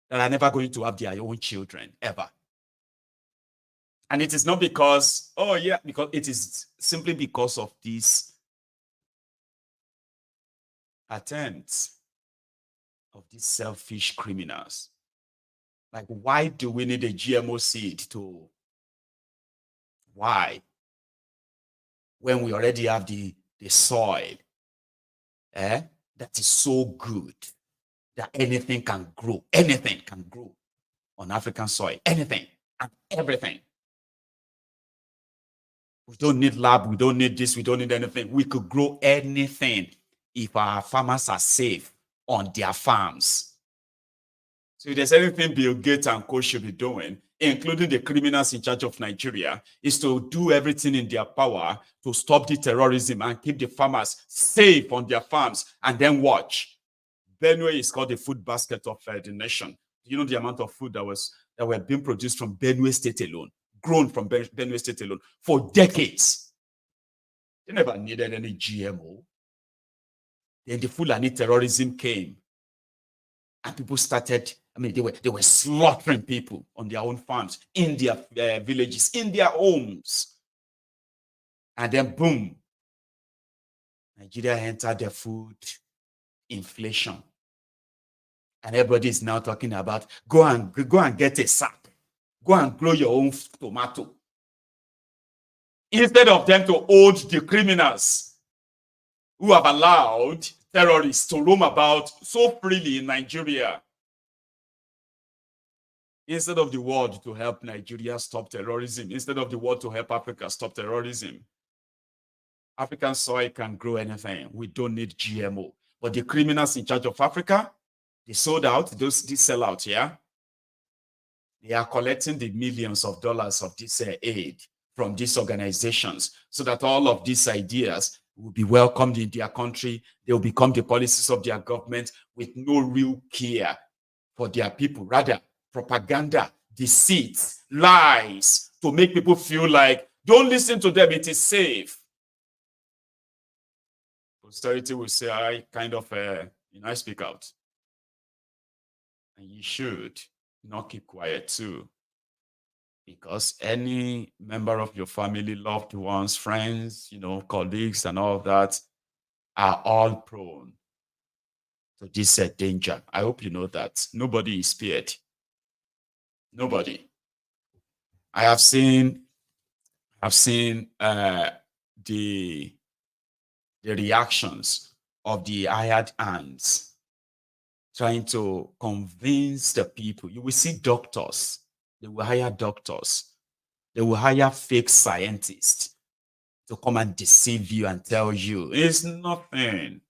that are never going to have their own children, ever. And it is not because, oh yeah, because it is simply because of these attempts of these selfish criminals. Like, why do we need a GMO seed to, why? When we already have the soil, that is so good that anything can grow on African soil, anything and everything. We don't need lab, we don't need this, we don't need anything. We could grow anything if our farmers are safe on their farms. So if there's anything Bill Gates and co should be doing, including the criminals in charge of Nigeria, is to do everything in their power to stop the terrorism and keep the farmers safe on their farms, and then watch. Benue is called the food basket of the nation. You know the amount of food that were being produced from Benue State alone, grown from Benue State alone for decades. They never needed any GMO. Then the Fulani terrorism came, and people started. I mean, they were slaughtering people on their own farms, in their villages, in their homes, and then boom, Nigeria entered the food inflation, and everybody is now talking about go and get a sack, go and grow your own tomato, instead of them to hold the criminals who have allowed terrorists to roam about so freely in Nigeria. Instead of the world to help Nigeria stop terrorism, instead of the world to help Africa stop terrorism, African soil can grow anything. We don't need GMO. But the criminals in charge of Africa, they sold out, these sellouts, yeah? They are collecting the millions of dollars of this aid from these organizations so that all of these ideas will be welcomed in their country. They will become the policies of their government with no real care for their people. Rather, propaganda, deceit, lies to make people feel like, don't listen to them, it is safe. Posterity will say, I I speak out. And you should not keep quiet too. Because any member of your family, loved ones, friends, colleagues and all of that are all prone to this danger. I hope you know that. Nobody is spared. Nobody. I have seen the reactions of the hired hands trying to convince the people. You will see doctors. They will hire doctors. They will hire fake scientists to come and deceive you and tell you it's nothing.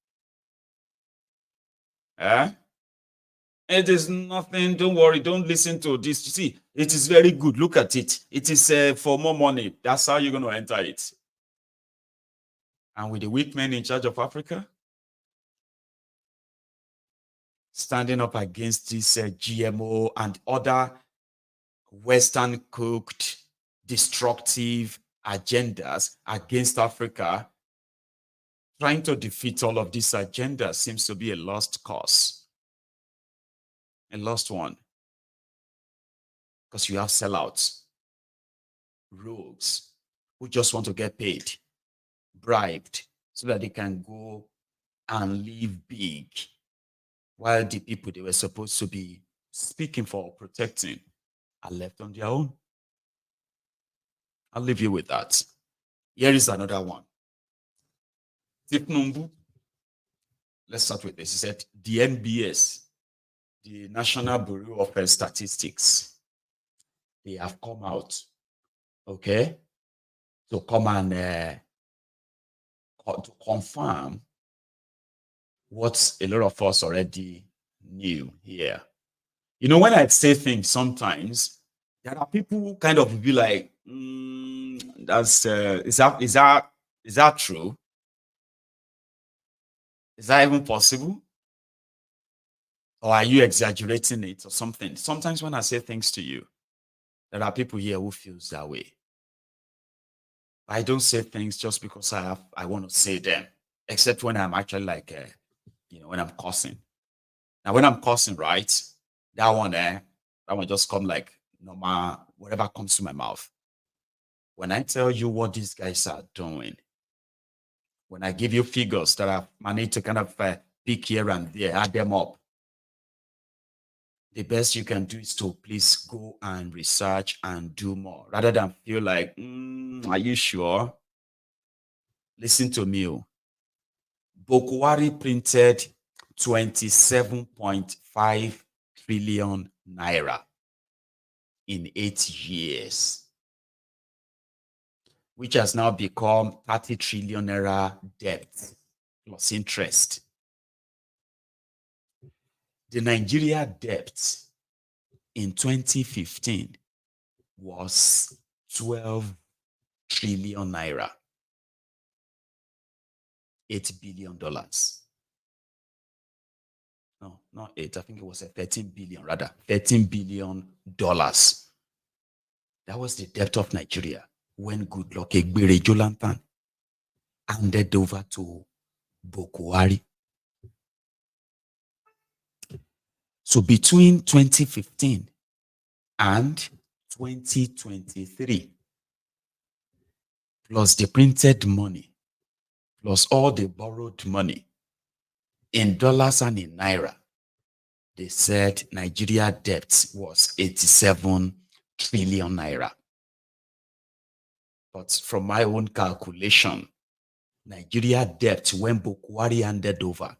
It is nothing. Don't worry. Don't listen to this. See, it is very good. Look at it. It is for more money. That's how you're going to enter it. And with the weak men in charge of Africa, standing up against this GMO and other Western cooked, destructive agendas against Africa, trying to defeat all of these agendas seems to be a lost cause. A lost one. Because you have sellouts, rogues, who just want to get paid, bribed, so that they can go and live big, while the people they were supposed to be speaking for, protecting, are left on their own. I'll leave you with that. Here is another one. Tipnumbu. Let's start with this. He said, the NBS, the National Bureau of Statistics, they have come out, okay, to come and to confirm what a lot of us already knew here. When I say things sometimes, there are people who kind of be like, is that true? Is that even possible? Or are you exaggerating it or something? Sometimes when I say things to you, there are people here who feels that way. I don't say things just because I want to say them, except when I'm actually like, when I'm cursing. Now, when I'm cursing, right, That one just come like normal, whatever comes to my mouth. When I tell you what these guys are doing, when I give you figures that I've managed to kind of pick here and there, add them up, the best you can do is to please go and research and do more rather than feel like, are you sure? Listen to me. Bokwari printed 27.5 trillion naira in 8 years, which has now become 30 trillion naira debt plus interest. The Nigeria debt in 2015 was 12 trillion naira, $8 billion. No, not eight. I think it was a 13 billion, rather. $13 billion. That was the debt of Nigeria when Goodluck Egbere Jonathan handed over to Bokwari. So between 2015 and 2023, plus the printed money, plus all the borrowed money, in dollars and in naira, they said Nigeria debt was 87 trillion naira. But from my own calculation, Nigeria debt when Bokwari handed over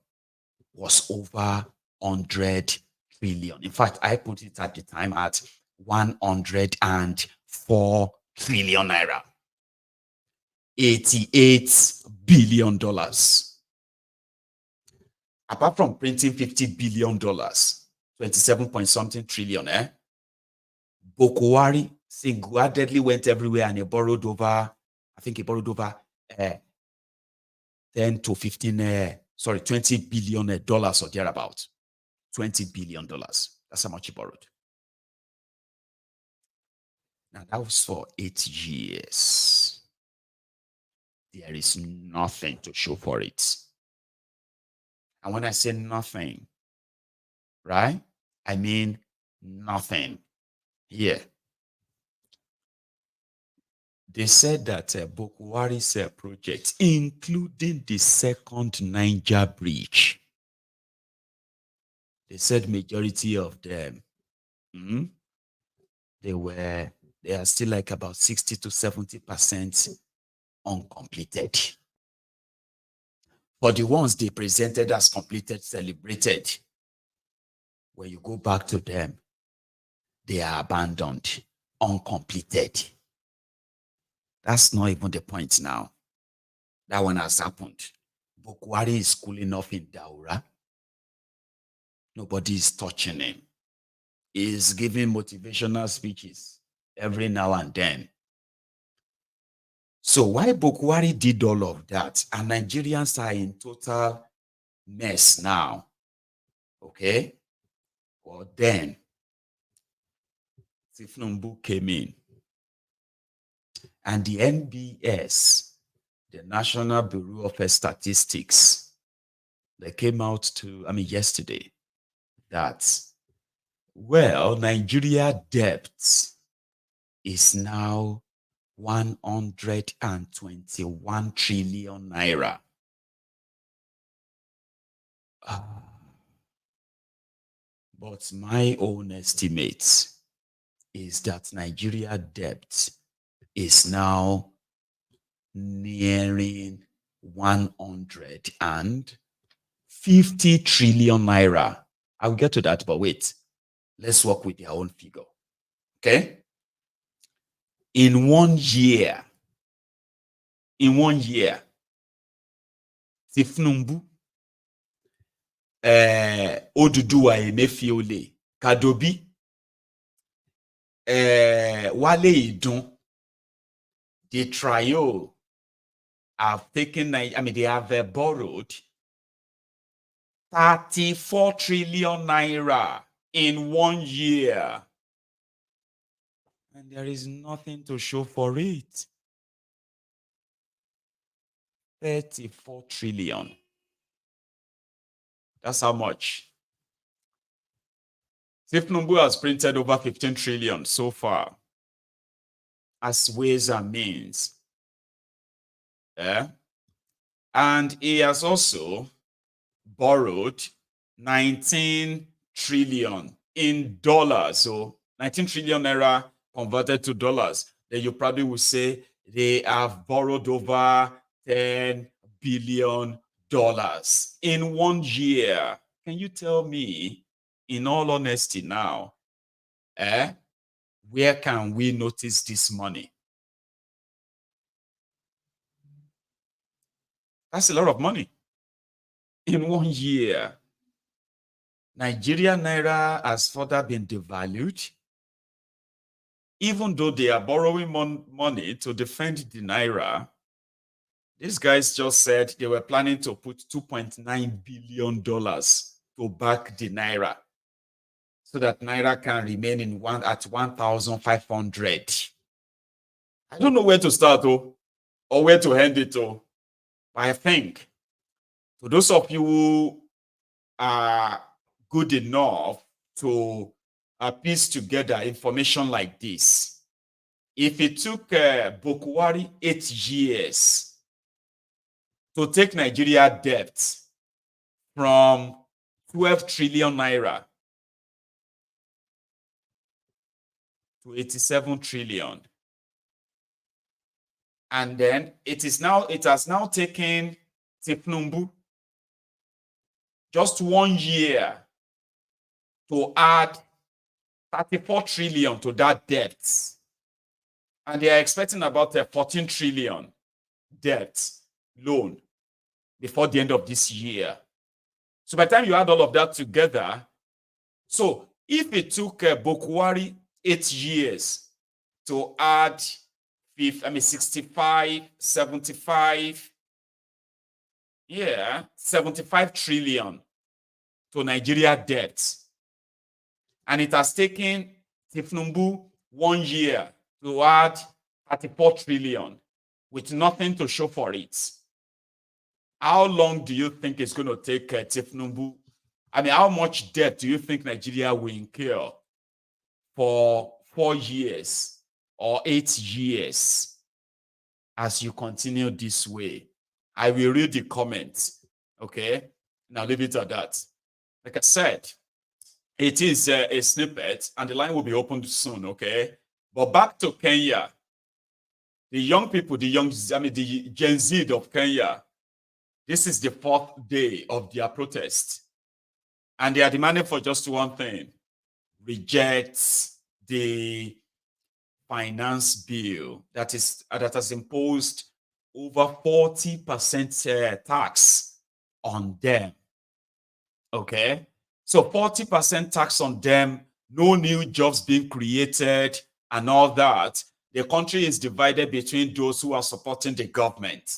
was over 100 trillion. In fact, I put it at the time at 104 trillion naira. $88 billion. Apart from printing $50 billion, 27 point something trillion, Bokwari single-handedly went everywhere and he borrowed over, I think he borrowed over 10 to 15, 20 billion dollars or thereabout. $20 billion. That's how much he borrowed. Now that was for 8 years. There is nothing to show for it. And when I say nothing, right, I mean nothing. Here. They said that Bokwari's project, including the second Niger bridge, they said majority of them, they are still like about 60 to 70% uncompleted. But the ones they presented as completed, celebrated, when you go back to them, they are abandoned, uncompleted. That's not even the point now. That one has happened. Bokwari is cooling off in Daura. Nobody is touching him. He's giving motivational speeches every now and then. So why Bokwari did all of that, and Nigerians are in total mess now, okay? Well, then, Tifnumbu came in, and the NBS, the National Bureau of Statistics, they came out yesterday, that, well, Nigeria debt is now 121 trillion naira. But my own estimate is that Nigeria debt is now nearing 150 trillion naira. I'll get to that, but wait. Let's work with their own figure. Okay? In 1 year, Tifnumbu, Oduduwa Emefiole, Kadobi, Wale Idun, the trio have taken, they have borrowed 34 trillion naira in 1 year. And there is nothing to show for it. 34 trillion. That's how much? Tifnumbu has printed over 15 trillion so far as ways and means. Yeah. And he has also borrowed 19 trillion in dollars. So 19 trillion naira converted to dollars. Then you probably will say they have borrowed over 10 billion dollars in 1 year. Can you tell me, in all honesty now, where can we notice this money? That's a lot of money in 1 year. Nigeria naira has further been devalued, even though they are borrowing money to defend the naira. These guys just said they were planning to put $2.9 billion to back the naira so that naira can remain at 1,500. I don't know where to start or where to end it. But I think for those of you who are good enough to piece together information like this, if it took Bokwari 8 years to take Nigeria debt from 12 trillion naira to 87 trillion, and then it has now taken Tifnumbu just 1 year to add 34 trillion to that debt, and they are expecting about 14 trillion debt loan before the end of this year. So by the time you add all of that together, so if it took Bokwari 8 years to add 65, 75, 75 trillion to Nigeria debt, and it has taken Tifnumbu 1 year to add 34 trillion with nothing to show for it. How long do you think it's going to take Tifnumbu? I mean, how much debt do you think Nigeria will incur for 4 years or 8 years as you continue this way? I will read the comments. Okay, now leave it at that. Like I said, it is a snippet and the line will be opened soon. Okay, but back to Kenya. The young people, the Gen Z of Kenya, this is the 4th day of their protest. And they are demanding for just one thing: reject the finance bill that has imposed over 40% tax on them. Okay, so 40% tax on them, no new jobs being created and all that. The country is divided between those who are supporting the government.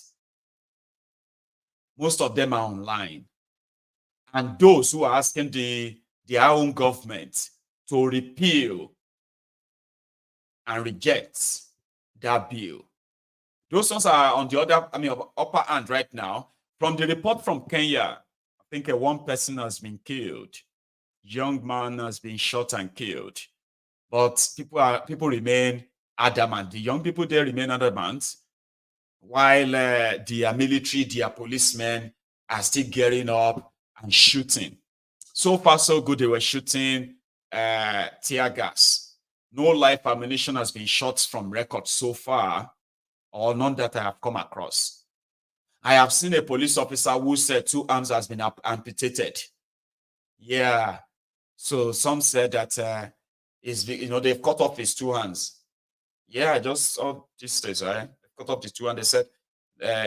Most of them are online. And those who are asking their own government to repeal and reject that bill. Those ones are on the upper hand right now. From the report from Kenya, I think one person has been killed. Young man has been shot and killed. But people remain adamant. The young people there remain adamant, while their military, their policemen are still gearing up and shooting. So far, so good. They were shooting tear gas. No live ammunition has been shot from record so far, or none that I have come across. I have seen a police officer who said 2 arms has been amputated. Yeah. So some said that they've cut off his 2 hands. Yeah, I just saw this days, right? Cut off his 2 hands. They said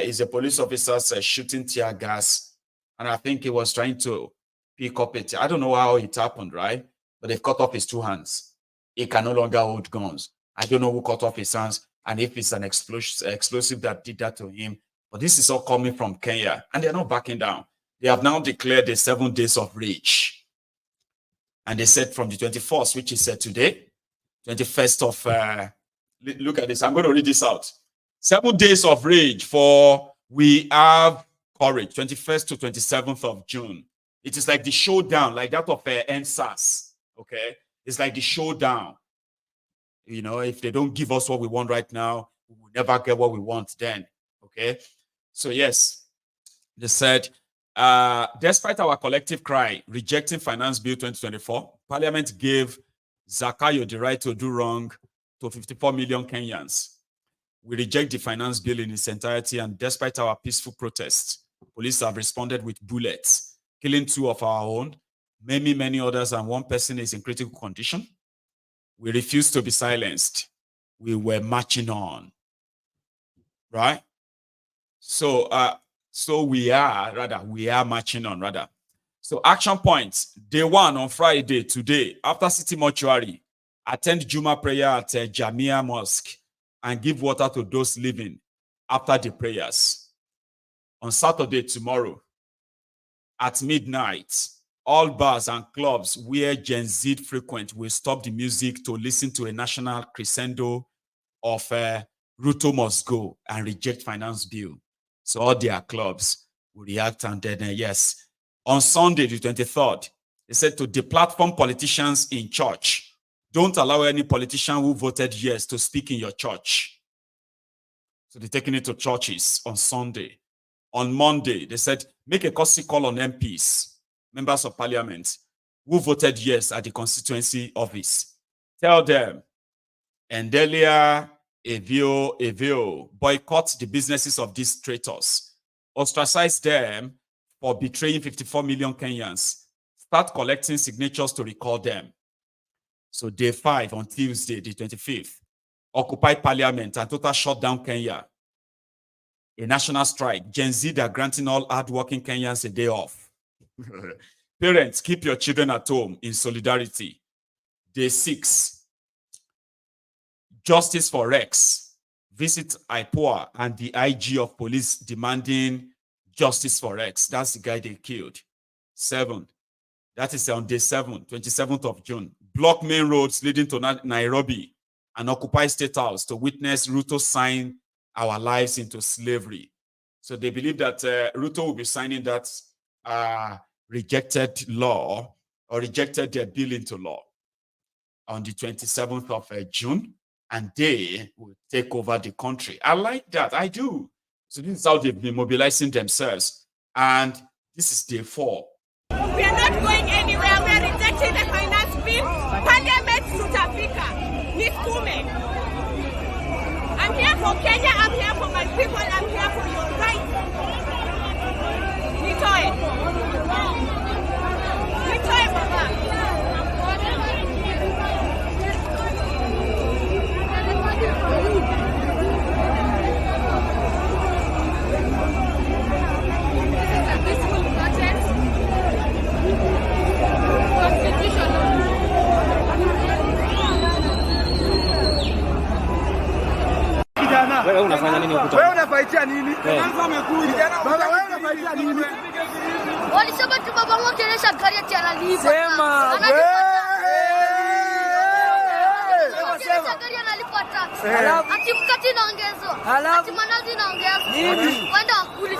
is a police officer shooting tear gas, and I think he was trying to pick up it. I don't know how it happened, right? But they've cut off his 2 hands. He can no longer hold guns. I don't know who cut off his hands and if it's an explosive that did that to him. But this is all coming from Kenya, and they're not backing down. They have now declared the 7 days of rage. And they said from the 21st, which is today, 21st of, look at this. I'm going to read this out. 7 days of rage for We Have Courage, 21st to 27th of June. It is like the showdown, like that of NSAS. Okay, it's like the showdown. You know, if they don't give us what we want right now, we will never get what we want then. Okay, so yes, they said, despite our collective cry rejecting Finance Bill 2024, Parliament gave Zakayo the right to do wrong to 54 million Kenyans. We reject the finance bill in its entirety, and despite our peaceful protests, police have responded with bullets, killing 2 of our own, many others, and 1 person is in critical condition. We refuse to be silenced. We were marching on. Right? So we are marching on, rather. So action points. Day 1 on Friday, today, after City Mortuary, attend Juma prayer at Jamia Mosque and give water to those living after the prayers. On Saturday, tomorrow, at midnight, all bars and clubs where Gen Z frequent will stop the music to listen to a national crescendo of Ruto Must Go and reject Finance Bill. So all their clubs will react, and then, yes. On Sunday, the 23rd, they said to deplatform politicians in church. Don't allow any politician who voted yes to speak in your church. So they're taking it to churches on Sunday. On Monday, they said, make a courtesy call on MPs, members of parliament, who voted yes at the constituency office. Tell them, Endelia, Evio, boycott the businesses of these traitors. Ostracize them for betraying 54 million Kenyans. Start collecting signatures to recall them. So day 5 on Tuesday, the 25th, occupy parliament and total shutdown Kenya. A national strike. Gen Z are granting all hardworking Kenyans a day off. Parents, keep your children at home in solidarity. Day 6, justice for Rex. Visit IPOA and the IG of police demanding justice for Rex. That's the guy they killed. 7. That is on day 7, 27th of June. Block main roads leading to Nairobi and occupy State House to witness Ruto sign our lives into slavery. So they believe that Ruto will be signing that rejected law or rejected their bill into law on the 27th of June, and they will take over the country. I like that. I do. So this is how they've been mobilizing themselves. And this is day 4. We are not going anywhere. We are rejecting the finance bill. Parliament tutafika. Nisukume. I'm here for Kenya. I'm here for my people. I'm here for your rights. Nitoe. Nitoe, Baba. Wewe unafanya nini huko? Wewe unafaitia nini? Kwanza umekuja. Baba wewe unafaitia nini? Walisema tu baba wangu kelesha gari ati analipa. Sema wewe. Sema gari analipa tax. Ati mkati inaongezwa. Ati manazi inaongezwa. Nini? Wenda akuli.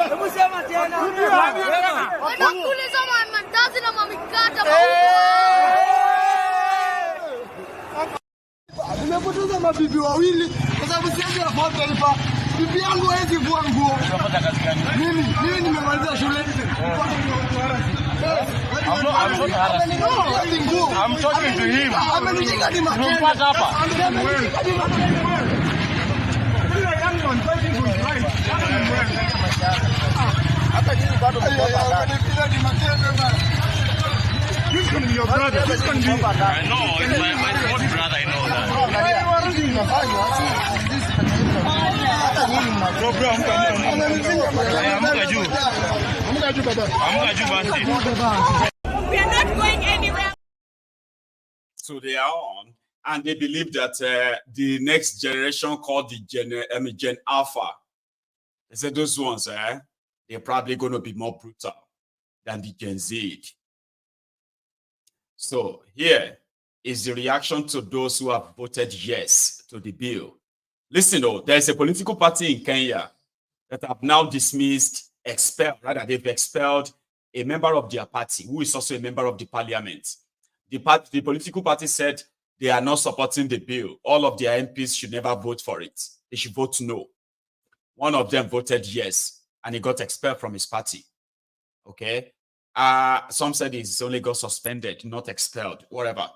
Hebu sema tena. Wenda akuli zama mandazi na mamikata. Nimepoteza mabibi wawili kwa sababu siwezi afford kulipa. Bibi yangu hawezi vua nguo. Mimi nimemaliza shule. I'm talking to him. Tumpata hapa. Hata nyinyi bado This can be your brother. This can be. I know, it's my own brother, I know that. We are not going anywhere. So they are on, and they believe that the next generation called the Gen Alpha, they said those ones, they're probably going to be more brutal than the Gen Z. So here is the reaction to those who have voted yes to the bill. Listen, though, there's a political party in Kenya that have now they've expelled a member of their party who is also a member of the parliament. The political party said they are not supporting the bill. All of their MPs should never vote for it. They should vote no. One of them voted yes, and he got expelled from his party. Okay. Some said he's only got suspended, not expelled, whatever.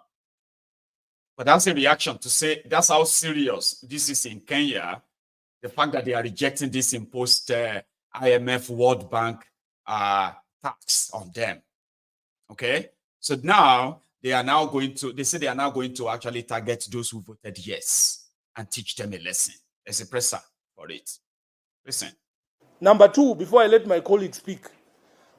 But that's a reaction to say that's how serious this is in Kenya. The fact that they are rejecting this imposed IMF World Bank tax on them. Okay. So now they say they are now going to actually target those who voted yes and teach them a lesson. There's a presser for it. Listen. Number two, before I let my colleagues speak,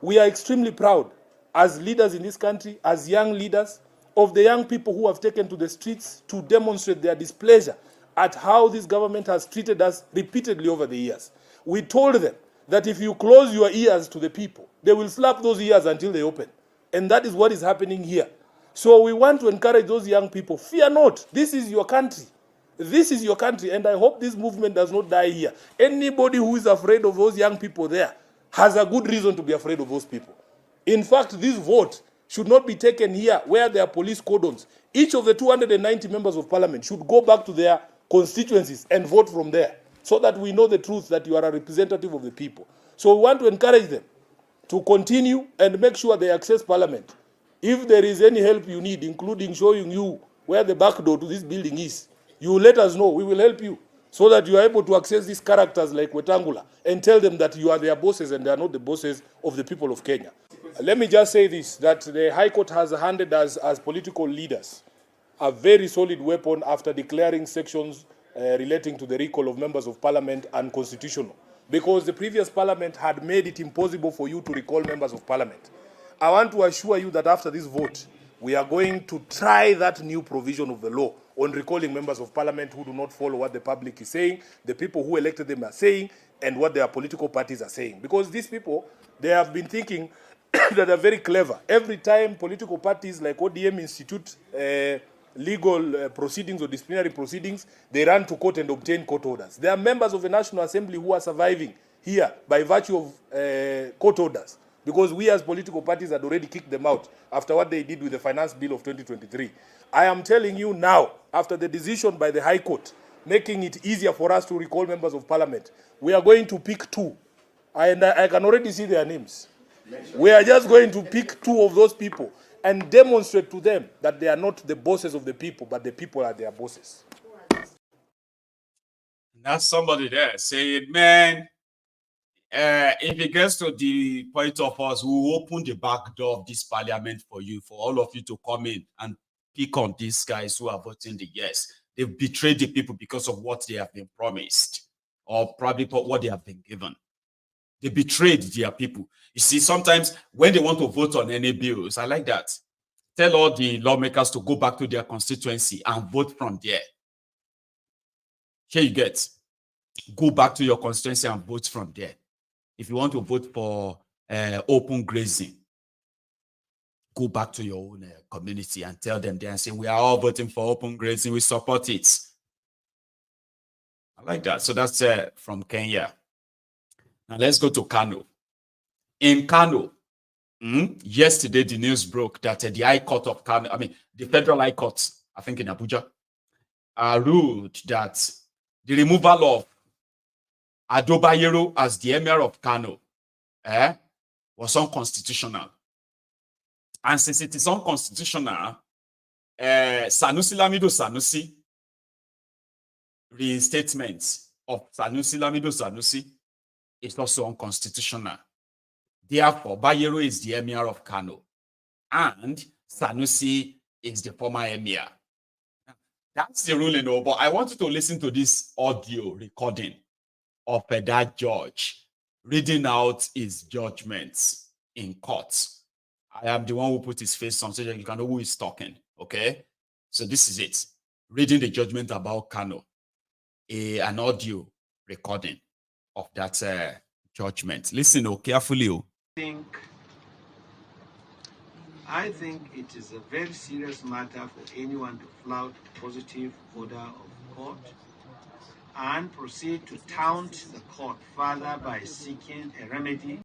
we are extremely proud as leaders in this country, as young leaders, of the young people who have taken to the streets to demonstrate their displeasure at how this government has treated us repeatedly over the years. We told them that if you close your ears to the people, they will slap those ears until they open. And that is what is happening here. So we want to encourage those young people, fear not, this is your country. This is your country, and I hope this movement does not die here. Anybody who is afraid of those young people there has a good reason to be afraid of those people. In fact, this vote should not be taken here where there are police cordons. Each of the 290 members of parliament should go back to their constituencies and vote from there so that we know the truth that you are a representative of the people. So we want to encourage them to continue and make sure they access parliament. If there is any help you need, including showing you where the back door to this building is, you let us know. We will help you so that you are able to access these characters like Wetangula and tell them that you are their bosses and they are not the bosses of the people of Kenya. Let me just say this, that the High Court has handed us as political leaders a very solid weapon after declaring sections relating to the recall of members of parliament unconstitutional, because the previous parliament had made it impossible for you to recall members of parliament. I want to assure you that after this vote, we are going to try that new provision of the law on recalling members of parliament who do not follow what the public is saying, the people who elected them are saying, and what their political parties are saying. Because these people, they have been thinking that are very clever. Every time political parties like ODM institute legal proceedings or disciplinary proceedings, they run to court and obtain court orders. There are members of the National Assembly who are surviving here by virtue of court orders, because we as political parties had already kicked them out after what they did with the Finance Bill of 2023. I am telling you now, after the decision by the High Court, making it easier for us to recall members of parliament, we are going to pick two. And I can already see their names. We are just going to pick two of those people and demonstrate to them that they are not the bosses of the people, but the people are their bosses. That's somebody there saying, man, if it gets to the point of us, we will open the back door of this parliament for you, for all of you to come in and pick on these guys who are voting the yes. They've betrayed the people because of what they have been promised, or probably what they have been given. They betrayed their people. You see, sometimes when they want to vote on any bills, I like that. Tell all the lawmakers to go back to their constituency and vote from there. Here you get. Go back to your constituency and vote from there. If you want to vote for open grazing, go back to your own community and tell them there and say, we are all voting for open grazing. We support it. I like that. So that's from Kenya. Now let's go to Kano. In Kano, yesterday the news broke that the High Court of Kano, the Federal High Court, I think in Abuja, ruled that the removal of Adobayero as the Emir of Kano was unconstitutional. And since it is unconstitutional, Sanusi Lamido Sanusi, reinstatement of Sanusi Lamido Sanusi, is also unconstitutional. Therefore, Bayero is the Emir of Kano, and Sanusi is the former Emir. That's the ruling, but I want you to listen to this audio recording of that judge reading out his judgments in court. I am the one who put his face on so that you can know who is talking, okay? So this is it. Reading the judgment about Kano, an audio recording of that judgment. Listen carefully. I think it is a very serious matter for anyone to flout positive order of court and proceed to taunt the court further by seeking a remedy